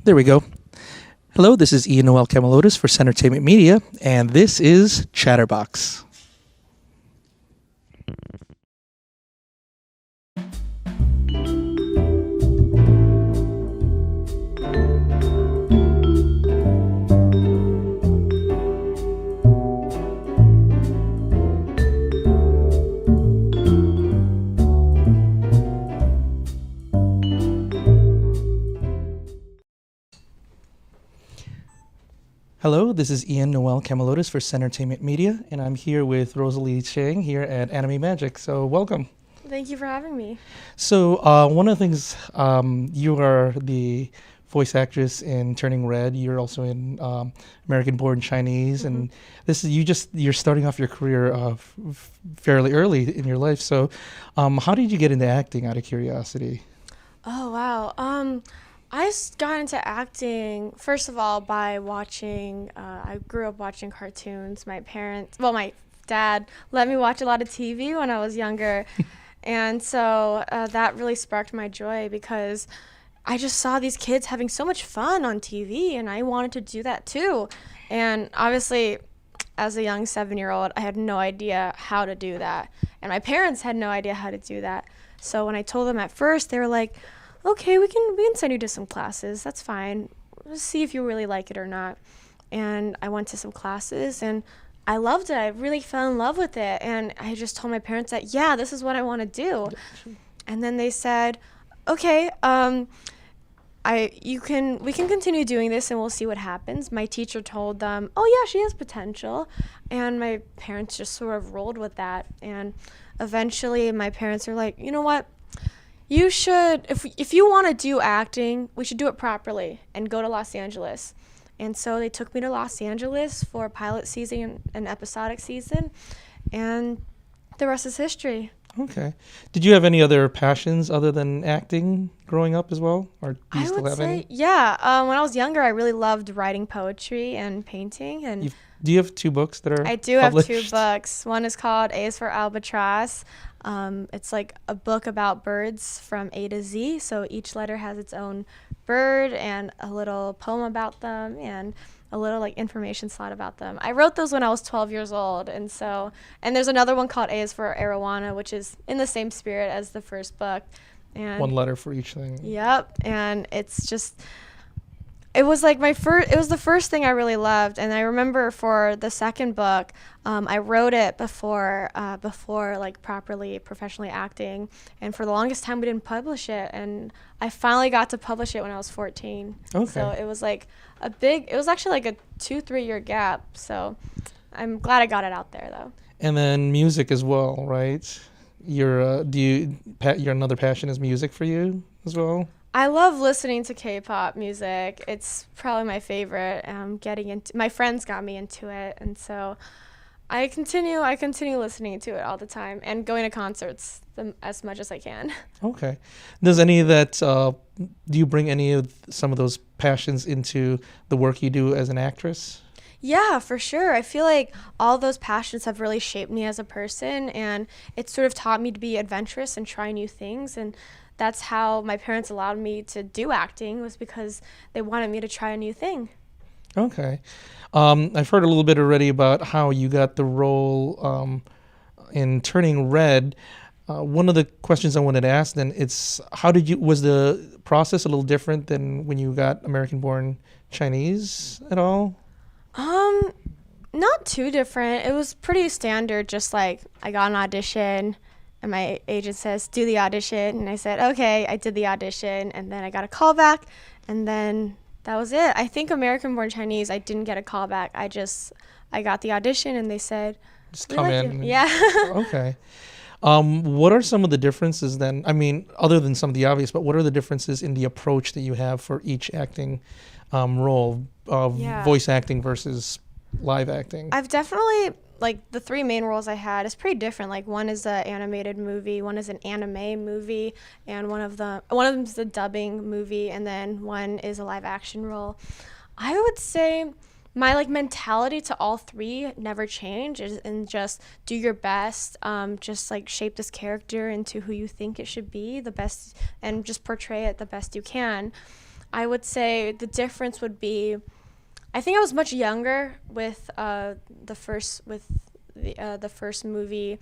There we go. Hello, this is Ian Noel Camilotes for CEntertainmentMedia, and this is ChatterBox. Hello, this is Ian Noel Camilotes for CEntertainmentMedia, and I'm here with Rosalie Chiang here at Anime Magic. So welcome. Thank you for having me. So one of the things, you are the voice actress in Turning Red. You're also in American Born Chinese, and this is you're starting off your career fairly early in your life. So how did you get into acting? Out of curiosity. Oh, wow. Got into acting, first of all, by watching, I grew up watching cartoons. My dad let me watch a lot of TV when I was younger. And so that really sparked my joy because I just saw these kids having so much fun on TV, and I wanted to do that too. And obviously, as a young 7-year-old, I had no idea how to do that. And my parents had no idea how to do that. So when I told them at first, they were like, okay, we can send you to some classes. That's fine. Let's see if you really like it or not. And I went to some classes, and I loved it. I really fell in love with it. And I just told my parents that, yeah, this is what I want to do. And then they said, okay, we can continue doing this, and we'll see what happens. My teacher told them, oh yeah, she has potential. And my parents just sort of rolled with that. And eventually my parents are like, you know what? You should, if you want to do acting, we should do it properly and go to Los Angeles. And so they took me to Los Angeles for a pilot season and episodic season, and the rest is history. Okay. Did you have any other passions other than acting growing up as well, or do you still have any? Yeah. When I was younger, I really loved writing poetry and painting. And Do you have 2 books that are I do published? have 2 books. One is called A is for Albatross. It's like a book about birds from A to Z. So each letter has its own bird and a little poem about them and a little like information slot about them. I wrote those when I was 12 years old. And there's another one called A is for Arowana, which is in the same spirit as the first book. And 1 letter for each thing. Yep. And it was like it was the first thing I really loved. And I remember for the second book, I wrote it before like properly professionally acting, and for the longest time we didn't publish it, and I finally got to publish it when I was 14. Okay. So it was like it was actually like a 2-3 year gap. So I'm glad I got it out there though. And then music as well, right? Your another passion is music for you as well? I love listening to K-pop music. It's probably my favorite. My friends got me into it, and so I continue listening to it all the time and going to concerts as much as I can. Okay. Does any of that do you bring any of some of those passions into the work you do as an actress? Yeah, for sure. I feel like all those passions have really shaped me as a person, and it sort of taught me to be adventurous and try new things. And that's how my parents allowed me to do acting, was because they wanted me to try a new thing. Okay. I've heard a little bit already about how you got the role in Turning Red. One of the questions I wanted to ask then, was the process a little different than when you got American Born Chinese at all? Not too different. It was pretty standard, just like I got an audition and my agent says, do the audition. And I said, okay, I did the audition, and then I got a call back, and then that was it. I think American Born Chinese, I didn't get a call back. I got the audition, and they said, just come in. Yeah. Okay. What are some of the differences then? I mean, other than some of the obvious, but what are the differences in the approach that you have for each acting role, voice acting versus live acting? I've definitely, like, the 3 main roles I had is pretty different. Like, one is an animated movie, one is an anime movie, and one of them is the dubbing movie, and then one is a live action role. I would say my mentality to all 3 never changed, and just do your best, just shape this character into who you think it should be the best, and just portray it the best you can. I would say the difference would be, I think I was much younger with the first movie,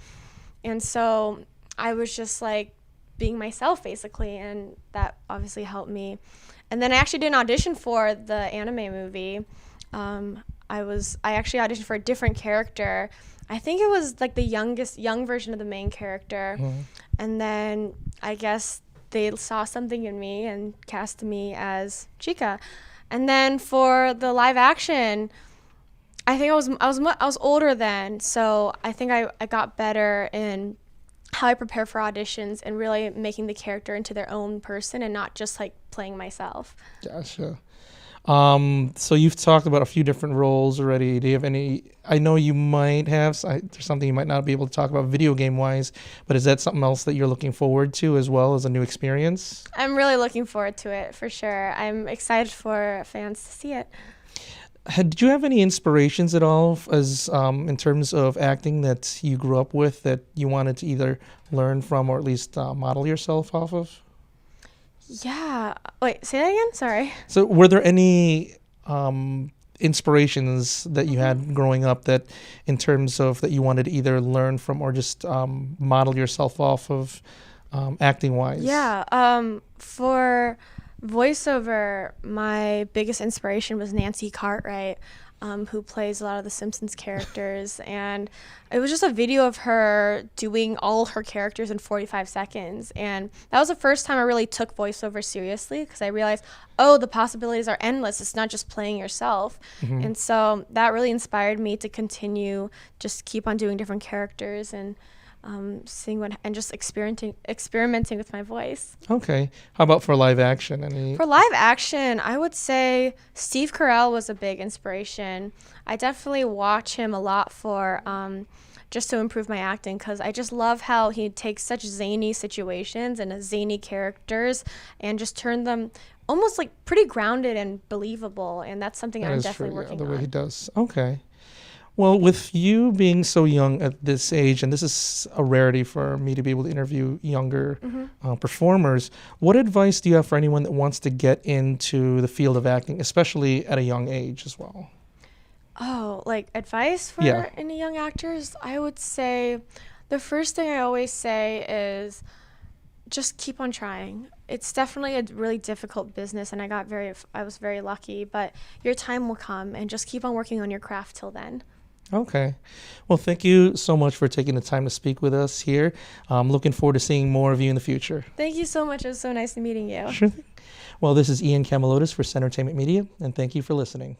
and so I was just like being myself basically, and that obviously helped me. And then I actually did an audition for the anime movie. I actually auditioned for a different character. I think it was like the young version of the main character. And then I guess they saw something in me and cast me as Chica. And then for the live action, I think I was older then, so I think I got better in how I prepare for auditions and really making the character into their own person and not just like playing myself. Gotcha. So you've talked about a few different roles already. Do you have any? I know you might have. There's something you might not be able to talk about video game wise, but is that something else that you're looking forward to as well as a new experience? I'm really looking forward to it for sure. I'm excited for fans to see it. Did you have any inspirations at all as in terms of acting that you grew up with that you wanted to either learn from or at least model yourself off of? Yeah. Wait, say that again? Sorry. So were there any inspirations that you had growing up that in terms of that you wanted to either learn from or just model yourself off of acting wise? Yeah. For voiceover, my biggest inspiration was Nancy Cartwright, who plays a lot of the Simpsons characters. And it was just a video of her doing all her characters in 45 seconds. And that was the first time I really took voiceover seriously, because I realized, oh, the possibilities are endless. It's not just playing yourself. And so that really inspired me to continue, just keep on doing different characters and seeing what, and just experimenting with my voice. Okay. How about for live action? Any? For live action, I would say Steve Carell was a big inspiration. I definitely watch him a lot for just to improve my acting, because I just love how he takes such zany situations and zany characters and just turn them almost like pretty grounded and believable. And that's something I'm definitely working on. The way he does. Okay. Well, with you being so young at this age, and this is a rarity for me to be able to interview younger performers, what advice do you have for anyone that wants to get into the field of acting, especially at a young age as well? Oh, like advice for any young actors? I would say the first thing I always say is just keep on trying. It's definitely a really difficult business, and I was very lucky, but your time will come, and just keep on working on your craft till then. Okay. Well, thank you so much for taking the time to speak with us here. I'm looking forward to seeing more of you in the future. Thank you so much. It was so nice meeting you. Sure thing. Well, this is Ian Camilotes for CEntertainmentMedia, and thank you for listening.